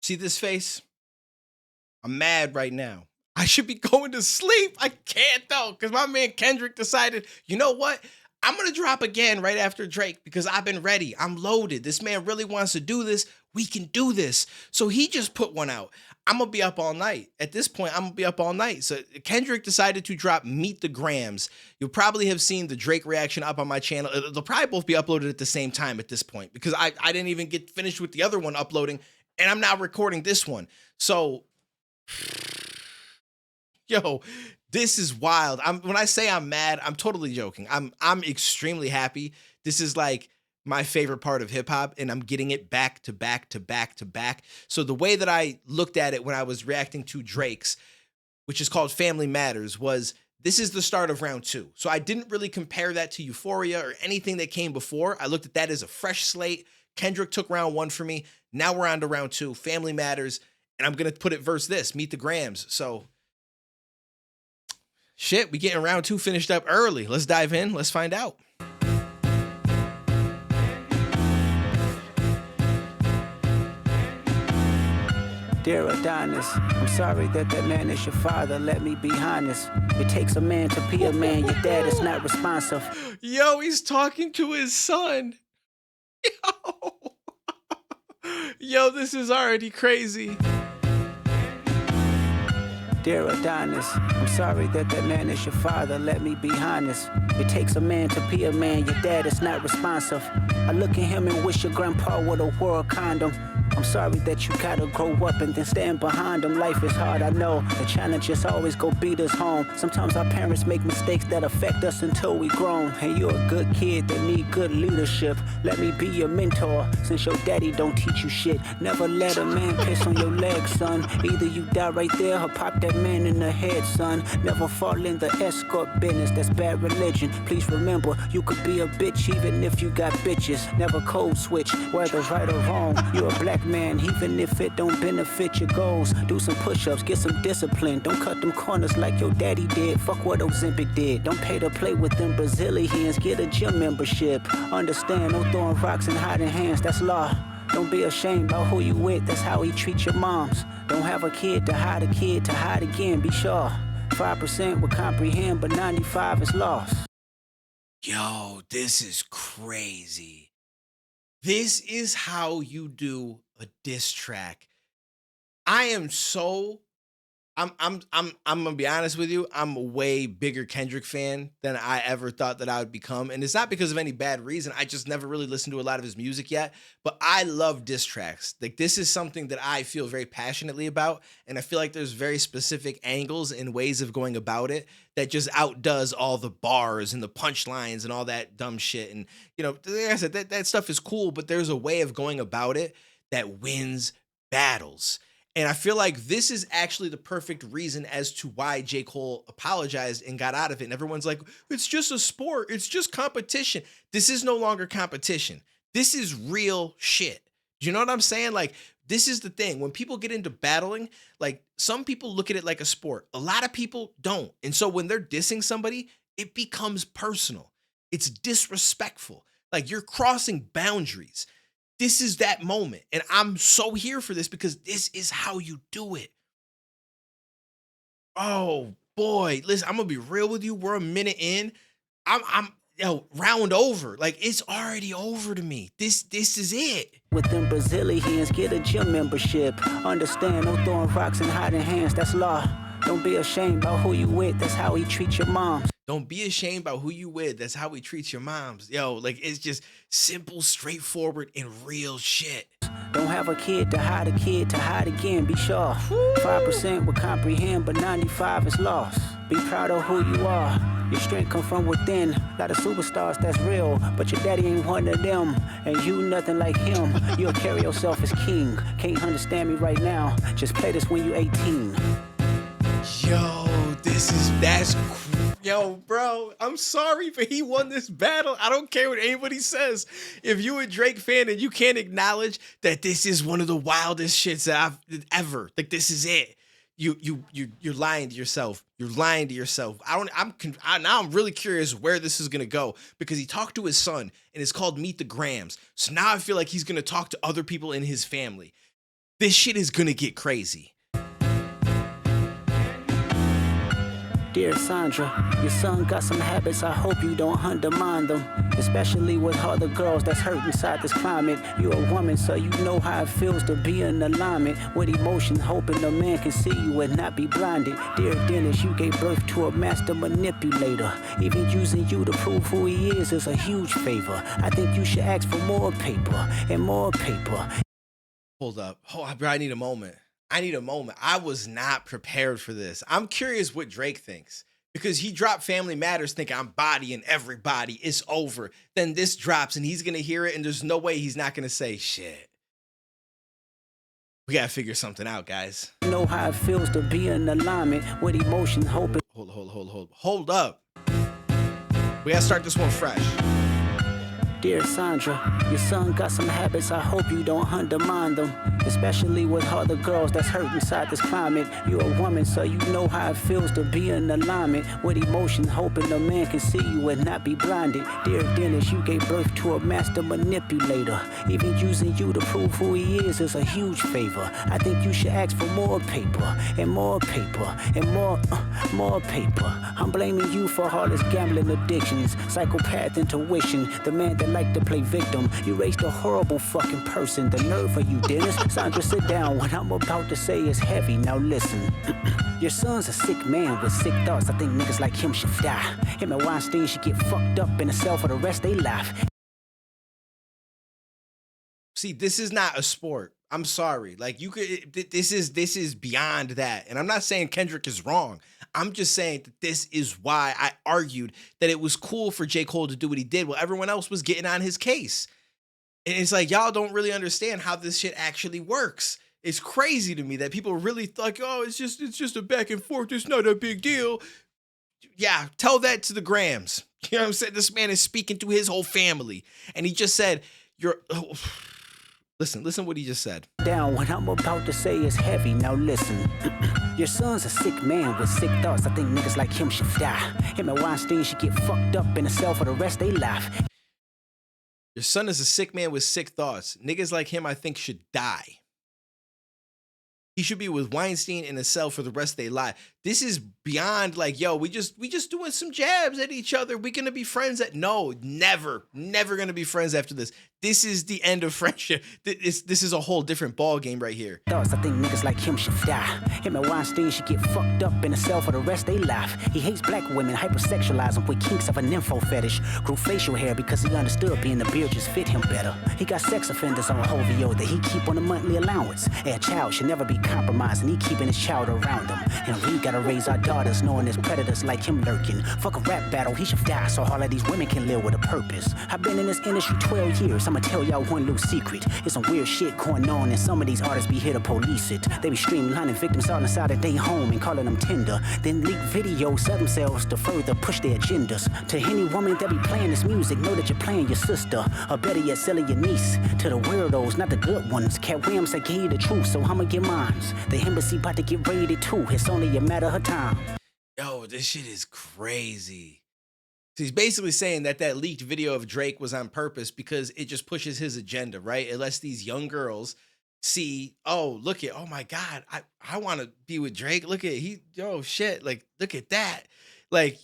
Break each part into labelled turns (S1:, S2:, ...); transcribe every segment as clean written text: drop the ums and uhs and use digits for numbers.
S1: See this face? I'm mad right now. I should be going to sleep. I can't though, because my man Kendrick decided, you know what? I'm gonna drop again right after Drake because I've been ready. I'm loaded. This man really wants to do this. We can do this. So he just put one out. I'm gonna be up all night. At this point, I'm gonna be up all night. So Kendrick decided to drop Meet the Grams. You'll probably have seen the Drake reaction up on my channel. They'll probably both be uploaded at the same time at this point because I didn't even get finished with the other one uploading, and I'm now recording this one. So yo, this is wild. When I say I'm mad, I'm totally joking. I'm extremely happy. This is like my favorite part of hip hop, and I'm getting it back to back to back to back. So the way that I looked at it when I was reacting to Drake's, which is called Family Matters, was this is the start of round 2. So I didn't really compare that to Euphoria or anything that came before. I looked at that as a fresh slate. Kendrick took round 1 for me. Now we're on to round 2, Family Matters, and I'm gonna put it versus this, Meet the Grams. So shit, we getting round 2 finished up early. Let's dive in. Let's find out.
S2: Dear Duanes, I'm sorry that man is your father. Let me be honest. It takes a man to be a man. Your dad is not responsive.
S1: Yo, he's talking to his son. Yo, yo, this is already crazy.
S2: Dear Duanes, I'm sorry that man is your father. Let me be honest. It takes a man to be a man. Your dad is not responsive. I look at him and wish your grandpa would have wore a condom. I'm sorry that you gotta grow up and then stand behind them. Life is hard, I know. The challenges always go beat us home. Sometimes our parents make mistakes that affect us until we grown. And you're a good kid that need good leadership. Let me be your mentor, since your daddy don't teach you shit. Never let a man piss on your leg, son. Either you die right there or pop that man in the head, son. Never fall in the escort business, that's bad religion. Please remember, you could be a bitch even if you got bitches. Never code switch, whether right or wrong. You're a black man, even if it don't benefit your goals. Do some push-ups, get some discipline. Don't cut them corners like your daddy did. Fuck what Ozempic did. Don't pay to play with them Brazilians. Get a gym membership. Understand, no throwing rocks and hiding hands, that's law. Don't be ashamed about who you with, that's how he treats your moms. Don't have a kid to hide again, be sure. 5% will comprehend, but 95 is lost.
S1: Yo, this is crazy. This is how you do a diss track. I'm gonna be honest with you. I'm a way bigger Kendrick fan than I ever thought that I would become. And it's not because of any bad reason. I just never really listened to a lot of his music yet. But I love diss tracks. Like, this is something that I feel very passionately about. And I feel like there's very specific angles and ways of going about it that just outdoes all the bars and the punchlines and all that dumb shit. And, you know, like I said, that stuff is cool, but there's a way of going about it that wins battles. And I feel like this is actually the perfect reason as to why J. Cole apologized and got out of it. And everyone's like, it's just a sport. It's just competition. This is no longer competition. This is real shit. Do you know what I'm saying? Like, this is the thing. When people get into battling, like, some people look at it like a sport. A lot of people don't. And so when they're dissing somebody, it becomes personal. It's disrespectful. Like, you're crossing boundaries. This is that moment. And I'm so here for this because this is how you do it. Oh boy. Listen, I'm gonna be real with you. We're a minute in. Round over. Like, it's already over to me. This is it.
S2: With them Brazilians, get a gym membership. Understand, no throwing rocks and hiding hands, that's law. Don't be ashamed about who you with, that's how he treats your moms.
S1: Don't be ashamed about who you with. That's how he treats your moms. Yo, like, it's just simple, straightforward, and real shit.
S2: Don't have a kid to hide again, be sure. 5% will comprehend, but 95 is lost. Be proud of who you are. Your strength come from within. A lot of superstars, that's real, but your daddy ain't one of them. And you nothing like him. You'll carry yourself as king. Can't understand me right now. Just play this when you 18.
S1: Yo, yo, bro, I'm sorry, but he won this battle. I don't care what anybody says. If you a Drake fan and you can't acknowledge that this is one of the wildest shits that I've ever, like, this is it. You're lying to yourself. You're lying to yourself. Now I'm really curious where this is gonna go, because he talked to his son and it's called Meet the Grams. So now I feel like he's gonna talk to other people in his family. This shit is gonna get crazy.
S2: Dear Sandra, your son got some habits, I hope you don't undermine them. Especially with all the girls that's hurt inside this climate. You're a woman, so you know how it feels to be in alignment with emotion, hoping a man can see you and not be blinded. Dear Dennis, you gave birth to a master manipulator. Even using you to prove who he is a huge favor. I think you should ask for more paper and more paper.
S1: Hold up. Oh, bro, I need a moment. I was not prepared for this. I'm curious what Drake thinks, because he dropped Family Matters thinking I'm bodying everybody. It's over. Then this drops and he's going to hear it, and there's no way he's not going to say shit. We got to figure something out, guys.
S2: You know how it feels to be in alignment with emotion, hoping.
S1: Hold up. We got to start this one fresh.
S2: Dear Sandra, your son got some habits, I hope you don't undermine them. Especially with all the girls that's hurt inside this climate. You're a woman, so you know how it feels to be in alignment with emotion, hoping a man can see you and not be blinded. Dear Dennis, you gave birth to a master manipulator. Even using you to prove who he is a huge favor. I think you should ask for more paper and more paper and more paper. I'm blaming you for all his gambling addictions, psychopath intuition, the man that like to play victim. You raised a horrible fucking person. The nerve of you, Dennis. Sandra, sit down. What I'm about to say is heavy. Now listen. Your son's a sick man with sick thoughts. I think niggas like him should die. Him and Weinstein should get fucked up in a cell for the rest of their life.
S1: See, this is not a sport. I'm sorry. Like, you could, this is beyond that. And I'm not saying Kendrick is wrong. I'm just saying that this is why I argued that it was cool for J. Cole to do what he did while everyone else was getting on his case. And it's like, y'all don't really understand how this shit actually works. It's crazy to me that people really like, oh, it's just a back and forth. It's not a big deal. Yeah, tell that to the Grams. You know what I'm saying? This man is speaking to his whole family. And he just said, Listen what he just said.
S2: Down, what I'm about to say is heavy. Now listen. Your son's a sick man with sick thoughts. I think niggas like him should die. Him and Weinstein should get fucked up in a cell for the rest of their life.
S1: Your son is a sick man with sick thoughts. Niggas like him, I think, should die. He should be with Weinstein in a cell for the rest of their life. This is beyond like, yo, we just doing some jabs at each other. We gonna be friends no, never gonna be friends after this. This is the end of friendship. This is a whole different ball game right here.
S2: Thoughts, I think niggas like him should die. Him and Weinstein should get fucked up in a cell for the rest of their life. He hates black women, hypersexualize them with kinks of a nympho fetish. Grew facial hair because he understood being the beard just fit him better. He got sex offenders on OVO that he keep on a monthly allowance. A child should never be compromised, and he keeping his child around him. And we gotta raise our daughters knowing there's predators like him lurking. Fuck a rap battle, he should die so all of these women can live with a purpose. I've been in this industry 12 years, I'ma tell y'all one little secret. It's some weird shit going on, and some of these artists be here to police it. They be streamlining victims out inside of their home and calling them tender. Then leak videos, sell themselves to further push their agendas. To any woman that be playing this music, know that you're playing your sister, or better yet, selling your niece. To the weirdos, not the good ones. Cat Williams, I gave you the truth, so I'ma get mines. The embassy about to get raided too. It's only a matter of time.
S1: Yo, this shit is crazy. So he's basically saying that leaked video of Drake was on purpose because it just pushes his agenda, right? It lets these young girls see, oh, oh my God, I want to be with Drake. Look at shit. Like, look at that. Like,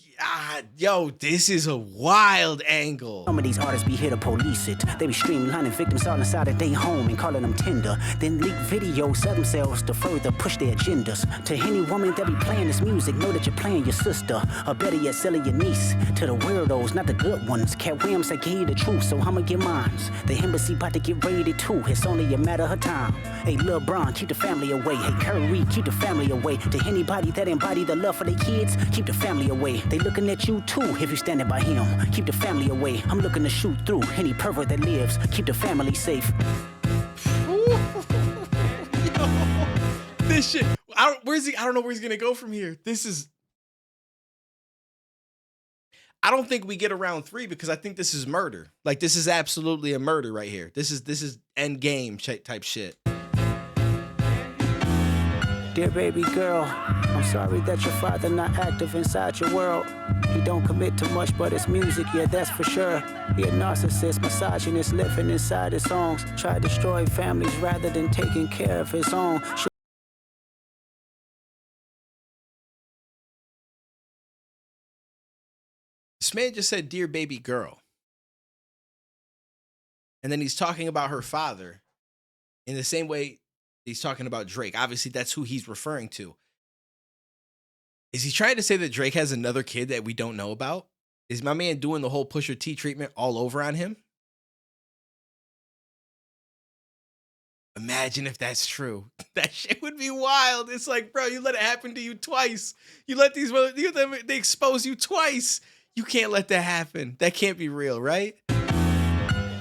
S1: yo, this is a wild angle.
S2: Some of these artists be here to police it. They be streamlining victims out inside of their home and calling them tender. Then leak videos, sell themselves to further push their agendas. To any woman that be playing this music, know that you're playing your sister, or better yet, selling your niece. To the weirdos, not the good ones. Cat Williams, I gave you the truth, so I'ma get mines. The embassy about to get raided too. It's only a matter of time. Hey, Lil Bron, keep the family away. Hey, Curry, keep the family away. To anybody that embody the love for their kids, keep the family away. They looking at you too if you're standing by him. Keep the family away. I'm looking to shoot through any pervert that lives. Keep the family safe.
S1: Yo, this shit. I don't know where he's gonna go from here. I don't think we get around 3 because I think this is murder. Like, this is absolutely a murder right here. This is end game type shit.
S2: Dear baby girl, I'm sorry that your father not active inside your world. He don't commit to much, but it's music, yeah, that's for sure. He a narcissist, misogynist, living inside his songs. Try to destroy families rather than taking care of his own.
S1: This man just said, dear baby girl. And then he's talking about her father in the same way he's talking about Drake. Obviously, that's who he's referring to. Is he trying to say that Drake has another kid that we don't know about? Is my man doing the whole Pusha T treatment all over on him? Imagine if that's true. That shit would be wild. It's like, bro, you let it happen to you twice. You let they expose you twice. You can't let that happen. That can't be real, right?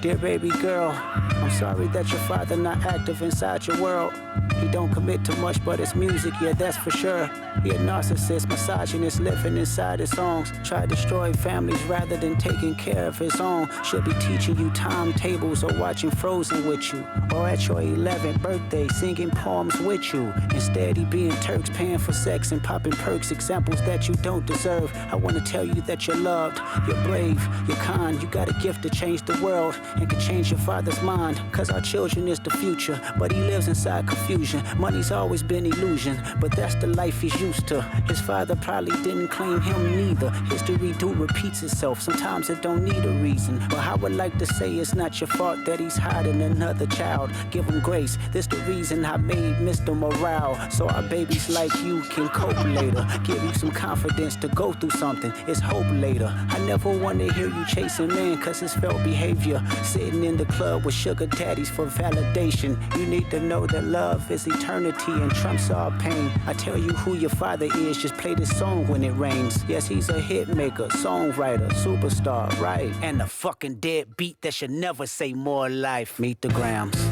S2: Dear baby girl, I'm sorry that your father not active inside your world. He don't commit to much, but it's music, yeah, that's for sure. He a narcissist, misogynist, living inside his songs. Try to destroy families rather than taking care of his own. Should be teaching you timetables or watching Frozen with you. Or at your 11th birthday, singing poems with you. Instead, he being Turks, paying for sex and popping perks, examples that you don't deserve. I want to tell you that you're loved, you're brave, you're kind. You got a gift to change the world and can change your father's mind. Cause our children is the future, but he lives inside confusion. Money's always been illusion, but that's the life he's used to. His father probably didn't claim him neither. History do repeats itself, sometimes it don't need a reason. But I would like to say it's not your fault that he's hiding another child. Give him grace, this the reason I made Mr. Morale. So our babies like you can cope later. Give you some confidence to go through something, it's hope later. I never want to hear you chasing men cause it's felt behavior. Sitting in the club with sugar daddies for validation. You need to know that love is eternity and trumps all pain. I tell you who your father is, just play this song when it rains. Yes, he's a hit maker, songwriter, superstar, right? And a fucking dead beat that should never say more life. Meet the Grams.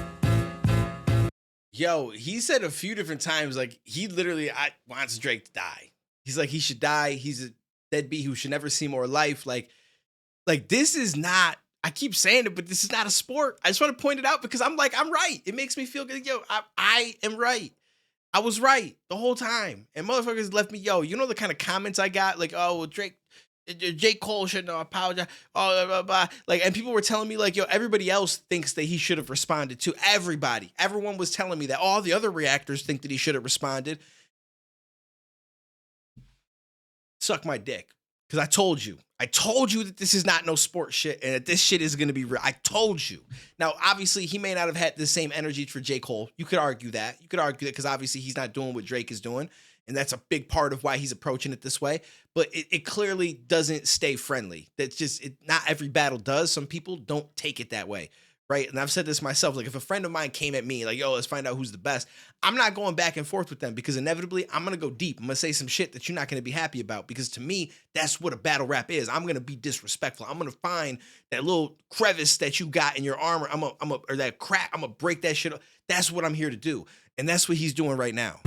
S1: Yo, he said a few different times, like, he literally wants Drake to die. He's like, he should die. He's a deadbeat who should never see more life. Like this is not, I keep saying it, but this is not a sport. I just want to point it out because I'm right. It makes me feel good. Yo, I am right. I was right the whole time. And motherfuckers left me, yo, you know the kind of comments I got? Like, oh, well, J. Cole shouldn't have apologized. Oh, blah, blah, blah. Like, and people were telling me, like, yo, everybody else thinks that he should have responded to. Everybody. Everyone was telling me that. All the other reactors think that he should have responded. Suck my dick. Because I told you that this is not no sport shit and that this shit is going to be real. I told you. Now, obviously, he may not have had the same energy for J. Cole. You could argue that. Because obviously he's not doing what Drake is doing. And that's a big part of why he's approaching it this way. But it clearly doesn't stay friendly. That's just, not every battle does. Some people don't take it that way. Right. And I've said this myself, like if a friend of mine came at me like, yo, let's find out who's the best. I'm not going back and forth with them because inevitably I'm going to go deep. I'm going to say some shit that you're not going to be happy about because to me, that's what a battle rap is. I'm going to be disrespectful. I'm going to find that little crevice that you got in your armor. Or that crack. I'm going to break that shit up. That's what I'm here to do. And that's what he's doing right now.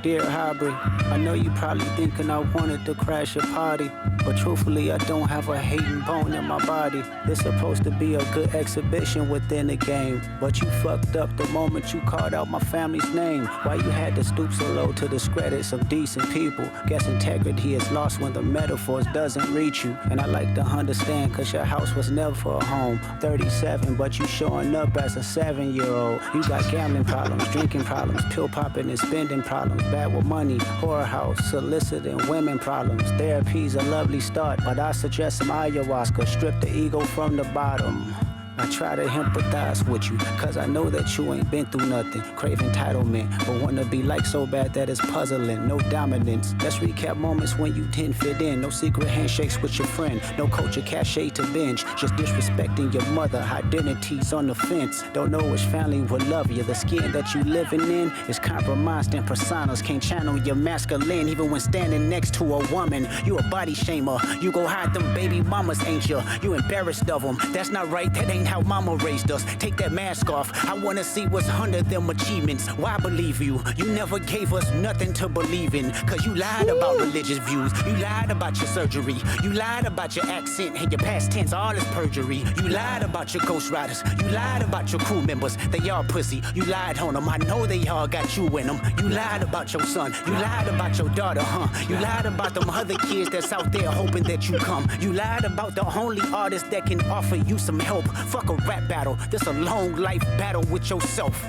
S2: Dear Hybrid, I know you probably thinking I wanted to crash your party, but truthfully I don't have a hating bone in my body. This supposed to be a good exhibition within the game, but you fucked up the moment you called out my family's name. Why you had to stoop so low to discredit some decent people? Guess integrity is lost when the metaphors doesn't reach you. And I like to understand cause your house was never a home. 37 but you showing up as a 7-year-old. You got gambling problems, drinking problems, pill popping and spending problems. Bad with money, whorehouse, soliciting women problems. Therapy's a lovely start, but I suggest some ayahuasca. Strip the ego from the bottom. I try to empathize with you, cause I know that you ain't been through nothing. Crave entitlement, but wanna be like so bad that it's puzzling. No dominance. Let's recap moments when you didn't fit in. No secret handshakes with your friend. No culture cachet to binge. Just disrespecting your mother. Identities on the fence. Don't know which family will love you. The skin that you living in is compromised and personas. Can't channel your masculine even when standing next to a woman. You a body shamer. You go hide them baby mamas, ain't you? You embarrassed of them. That's not right. That ain't how mama raised us. Take that mask off. I wanna see what's under them achievements. Why believe you? You never gave us nothing to believe in. Cause you lied about religious views. You lied about your surgery. You lied about your accent and your past tense. All is perjury. You lied about your ghostwriters. You lied about your crew members. They all pussy. You lied on them. I know they all got you in them. You lied about your son. You lied about your daughter, huh? You lied about them other kids that's out there hoping that you come. You lied about the only artist that can offer you some help. Fuck a rap battle. This a long life battle with yourself.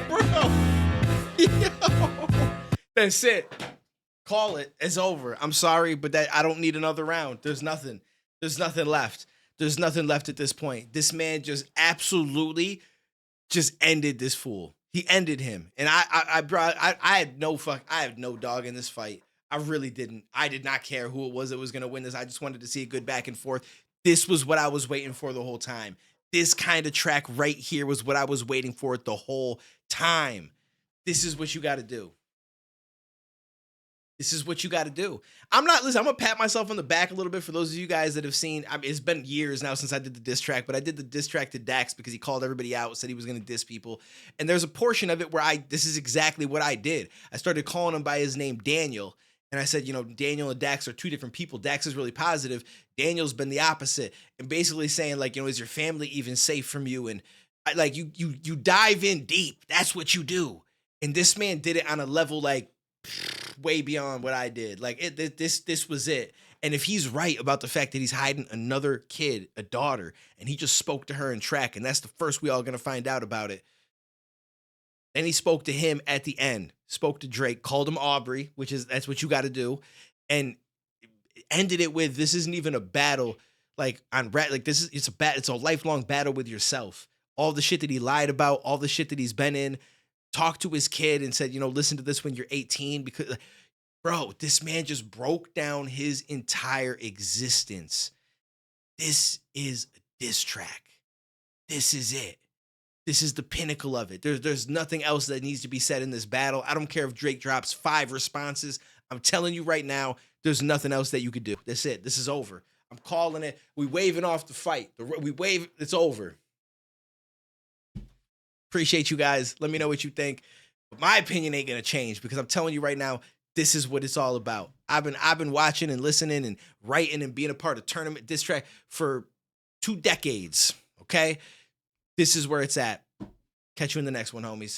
S1: Bro. Yo. That's it. Call it. It's over. I'm sorry, but I don't need another round. There's nothing. There's nothing left. There's nothing left at this point. This man just absolutely just ended this fool. He ended him. And I had no dog in this fight. I really didn't. I did not care who it was that was going to win this. I just wanted to see a good back and forth. This was what I was waiting for the whole time. This kind of track right here was what I was waiting for the whole time. This is what you got to do. This is what you got to do. I'm going to pat myself on the back a little bit for those of you guys that have seen. I mean, it's been years now since I did the diss track, but I did the diss track to Dax because he called everybody out, said he was going to diss people. And there's a portion of it where this is exactly what I did. I started calling him by his name, Daniel. And I said, you know, Daniel and Dax are two different people. Dax is really positive. Daniel's been the opposite. And basically saying, like, you know, is your family even safe from you? And you dive in deep. That's what you do. And this man did it on a level like way beyond what I did. Like this was it. And if he's right about the fact that he's hiding another kid, a daughter, and he just spoke to her in track, and that's the first we all gonna find out about it. And he spoke to him at the end, spoke to Drake, called him Aubrey, that's what you got to do, and ended it with, this isn't even a battle like on rap, like it's a lifelong battle with yourself. All the shit that he lied about, all the shit that he's been in, talked to his kid and said, you know, listen to this when you're 18, because bro, this man just broke down his entire existence. This is a diss track. This is it. This is the pinnacle of it. There's nothing else that needs to be said in this battle. I don't care if Drake drops 5 responses. I'm telling you right now, there's nothing else that you could do. That's it. This is over. I'm calling it. We waving off the fight. It's over. Appreciate you guys. Let me know what you think. But my opinion ain't gonna change because I'm telling you right now, this is what it's all about. I've been watching and listening and writing and being a part of tournament diss track for 2 decades. Okay? This is where it's at. Catch you in the next one, homies.